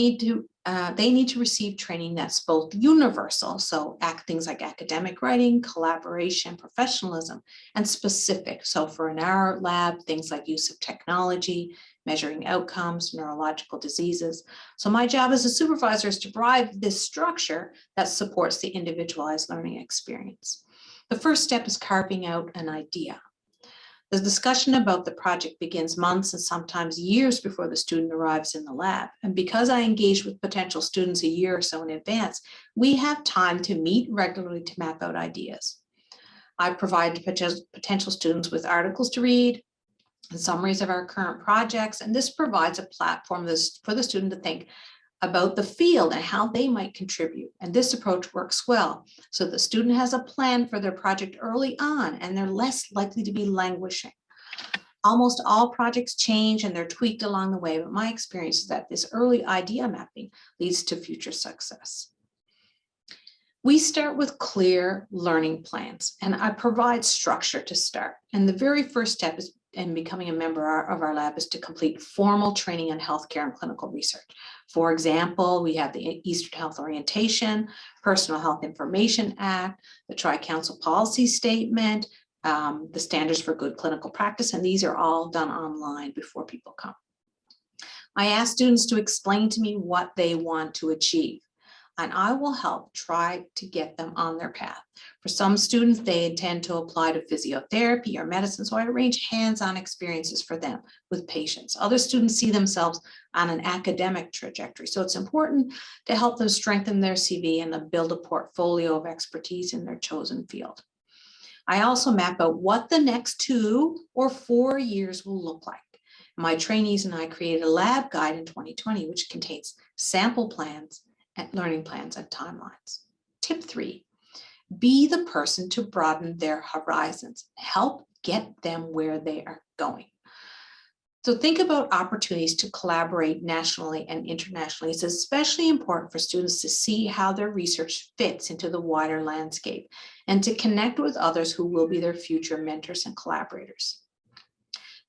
Speaker 5: need to receive training that's both universal, so things like academic writing, collaboration, professionalism, and specific. So for in our lab, things like use of technology, measuring outcomes, neurological diseases. So my job as a supervisor is to provide this structure that supports the individualized learning experience. The first step is carving out an idea. The discussion about the project begins months and sometimes years before the student arrives in the lab. And because I engage with potential students a year or so in advance, we have time to meet regularly to map out ideas. I provide potential students with articles to read and summaries of our current projects, and this provides a platform for the student to think about the field and how they might contribute. And this approach works well. So the student has a plan for their project early on, and they're less likely to be languishing. Almost all projects change and they're tweaked along the way, but my experience is that this early idea mapping leads to future success. We start with clear learning plans, and I provide structure to start. And the very first step is in becoming a member of our lab is to complete formal training on healthcare and clinical research. For example, we have the Eastern Health Orientation, Personal Health Information Act, the Tri-Council Policy Statement, the Standards for Good Clinical Practice, and these are all done online before people come. I ask students to explain to me what they want to achieve, and I will help try to get them on their path. For some students, they intend to apply to physiotherapy or medicine, so I arrange hands-on experiences for them with patients. Other students see themselves on an academic trajectory, so it's important to help them strengthen their CV and build a portfolio of expertise in their chosen field. I also map out what the next 2 or 4 years will look like. My trainees and I created a lab guide in 2020, which contains sample plans and learning plans and timelines. Tip 3, be the person to broaden their horizons. Help get them where they are going. So think about opportunities to collaborate nationally and internationally. It's especially important for students to see how their research fits into the wider landscape and to connect with others who will be their future mentors and collaborators.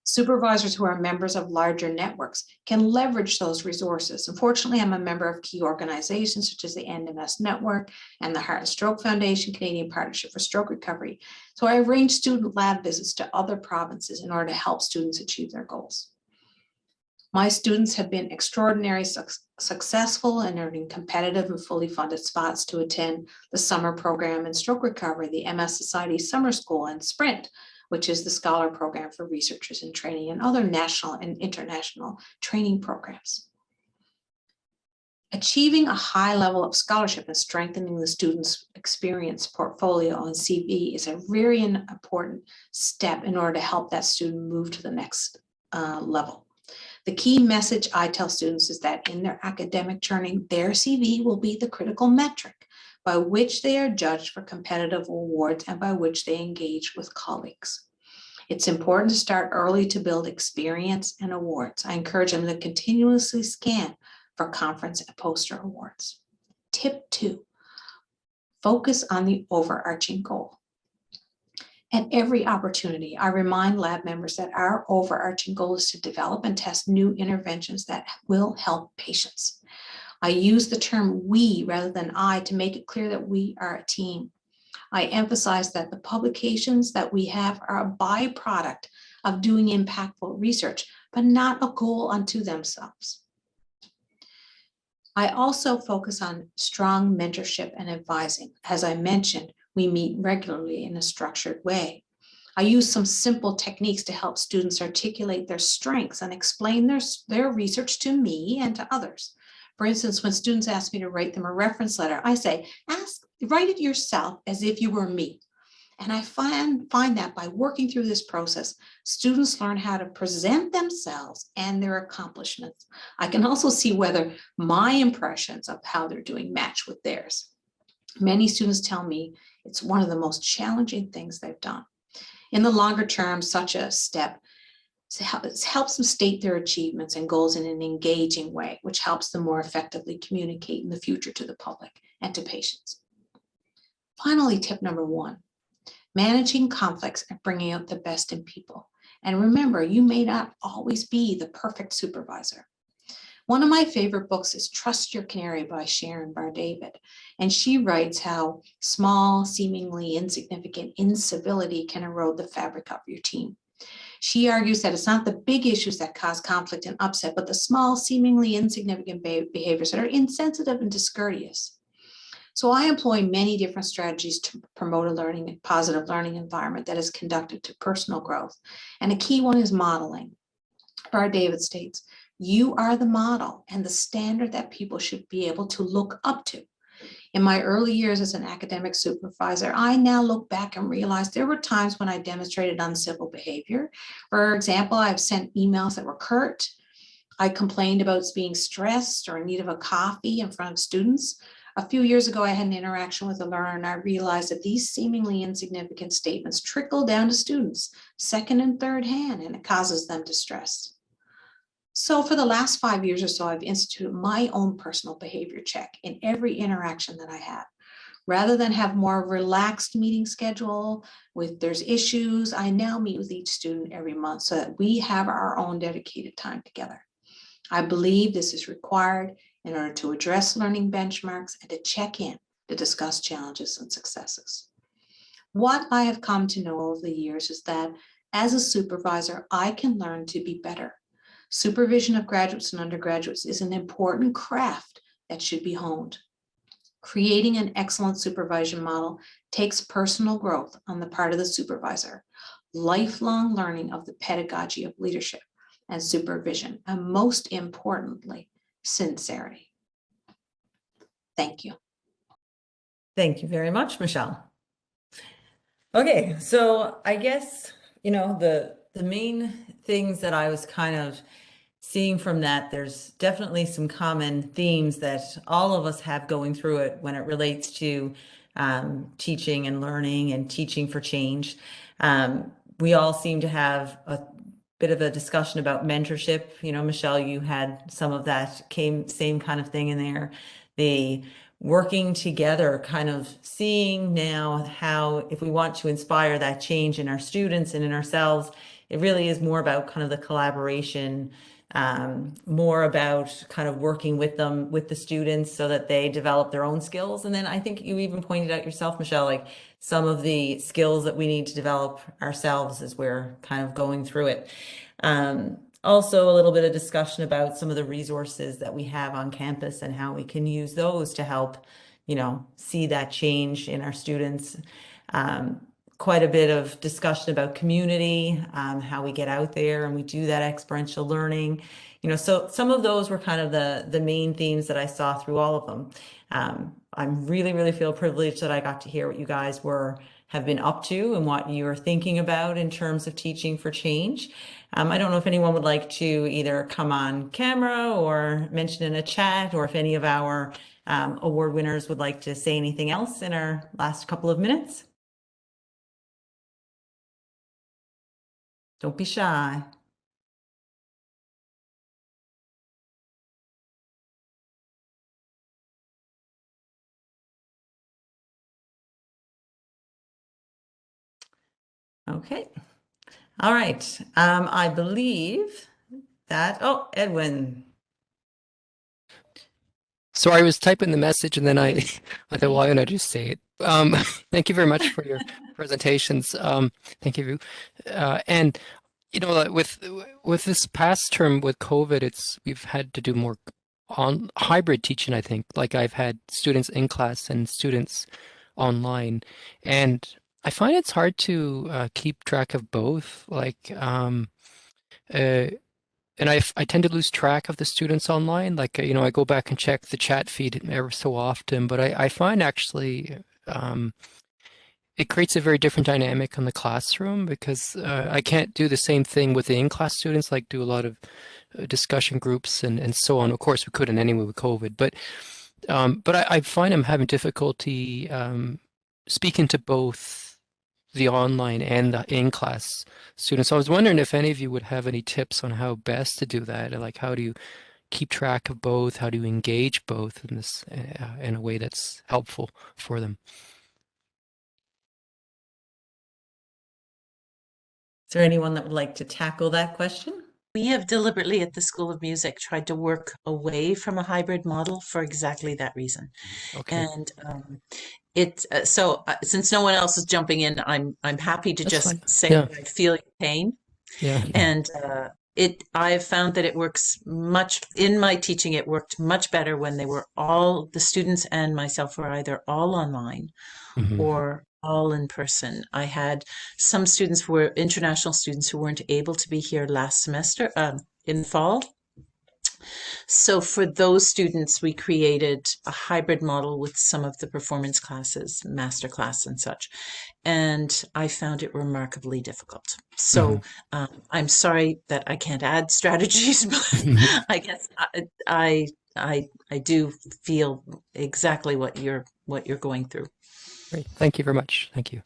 Speaker 5: Supervisors who are members of larger networks can leverage those resources. Unfortunately, I'm a member of key organizations such as the NMS Network and the Heart and Stroke Foundation, Canadian Partnership for Stroke Recovery. So I arrange student lab visits to other provinces in order to help students achieve their goals. My students have been extraordinarily successful in earning competitive and fully funded spots to attend the summer program in stroke recovery, the MS Society Summer School, and SPRINT, which is the scholar program for researchers in training, and other national and international training programs. Achieving a high level of scholarship and strengthening the student's experience portfolio and CV is a very important step in order to help that student move to the next level. The key message I tell students is that in their academic journey, their CV will be the critical metric by which they are judged for competitive awards and by which they engage with colleagues. It's important to start early to build experience and awards. I encourage them to continuously scan for conference and poster awards. Tip 2, focus on the overarching goal. At every opportunity, I remind lab members that our overarching goal is to develop and test new interventions that will help patients. I use the term we rather than I to make it clear that we are a team. I emphasize that the publications that we have are a byproduct of doing impactful research, but not a goal unto themselves. I also focus on strong mentorship and advising. As I mentioned, we meet regularly in a structured way. I use some simple techniques to help students articulate their strengths and explain their research to me and to others. For instance, when students ask me to write them a reference letter, I say, write it yourself as if you were me. And I find that by working through this process, students learn how to present themselves and their accomplishments. I can also see whether my impressions of how they're doing match with theirs. Many students tell me it's one of the most challenging things they've done. In the longer term, such a step helps them state their achievements and goals in an engaging way, which helps them more effectively communicate in the future to the public and to patients. Finally, tip number 1, managing conflicts and bringing out the best in people. And remember, you may not always be the perfect supervisor. One of my favorite books is Trust Your Canary by Sharon Bar-David. And she writes how small, seemingly insignificant incivility can erode the fabric of your team. She argues that it's not the big issues that cause conflict and upset, but the small, seemingly insignificant behaviors that are insensitive and discourteous. So I employ many different strategies to promote a positive learning environment that is conducive to personal growth. And a key one is modeling. Bar-David states, you are the model and the standard that people should be able to look up to. In my early years as an academic supervisor, I now look back and realize there were times when I demonstrated uncivil behavior. For example, I've sent emails that were curt. I complained about being stressed or in need of a coffee in front of students. A few years ago, I had an interaction with a learner and I realized that these seemingly insignificant statements trickle down to students, second and third hand, and it causes them distress. So for the last 5 years or so, I've instituted my own personal behavior check in every interaction that I have. Rather than have more relaxed meeting schedule with there's issues, I now meet with each student every month so that we have our own dedicated time together. I believe this is required in order to address learning benchmarks and to check in to discuss challenges and successes. What I have come to know over the years is that as a supervisor, I can learn to be better. Supervision of graduates and undergraduates is an important craft that should be honed. Creating an excellent supervision model takes personal growth on the part of the supervisor, lifelong learning of the pedagogy of leadership and supervision, and most importantly, sincerity. Thank you.
Speaker 1: Thank you very much, Michelle. Okay, so I guess, the main things that I was kind of seeing from that, there's definitely some common themes that all of us have going through it when it relates to teaching and learning and teaching for change. We all seem to have a bit of a discussion about mentorship. Michelle, you had some of that same kind of thing in there. The working together, kind of seeing now how, if we want to inspire that change in our students and in ourselves, it really is more about kind of the collaboration, more about kind of working with them, with the students so that they develop their own skills. And then I think you even pointed out yourself, Michelle, like some of the skills that we need to develop ourselves as we're kind of going through it. Also a little bit of discussion about some of the resources that we have on campus and how we can use those to help, see that change in our students. Quite a bit of discussion about community, how we get out there and we do that experiential learning. So some of those were kind of the main themes that I saw through all of them. I really feel privileged that I got to hear what you guys have been up to and what you're thinking about in terms of teaching for change. I don't know if anyone would like to either come on camera or mention in a chat, or if any of our award winners would like to say anything else in our last couple of minutes. Don't be shy. Okay. All right. I believe that, Edwin.
Speaker 6: Sorry, I was typing the message and then I thought, why don't I just say it? Thank you very much for your presentations. Thank you. And with this past term with COVID, we've had to do more on hybrid teaching, I think. Like I've had students in class and students online, and I find it's hard to keep track of both. Like I tend to lose track of the students online. Like, I go back and check the chat feed ever so often, but I find actually it creates a very different dynamic in the classroom because I can't do the same thing with the in-class students, like do a lot of discussion groups and so on. Of course, we couldn't anyway with COVID, but I find I'm having difficulty speaking to both the online and the in-class students. So I was wondering if any of you would have any tips on how best to do that, like how do you keep track of both? How do you engage both in this in a way that's helpful for them?
Speaker 1: Is there anyone that would like to tackle that question?
Speaker 2: We have deliberately at the School of Music tried to work away from a hybrid model for exactly that reason.
Speaker 6: Okay,
Speaker 2: And since no one else is jumping in, I'm happy to
Speaker 6: that's
Speaker 2: just
Speaker 6: fine.
Speaker 2: say
Speaker 6: Yeah,
Speaker 2: that I feel your pain.
Speaker 6: yeah.
Speaker 2: And I've found that it works in my teaching, it worked much better when the students and myself were either all online
Speaker 6: Hmm.
Speaker 2: or all in person. I had some students who were international students who weren't able to be here last semester, in fall. So for those students, we created a hybrid model with some of the performance classes, master class and such. And I found it remarkably difficult. So I'm sorry that I can't add strategies, but I guess I do feel exactly what you're going through.
Speaker 6: Great. Thank you very much. Thank you.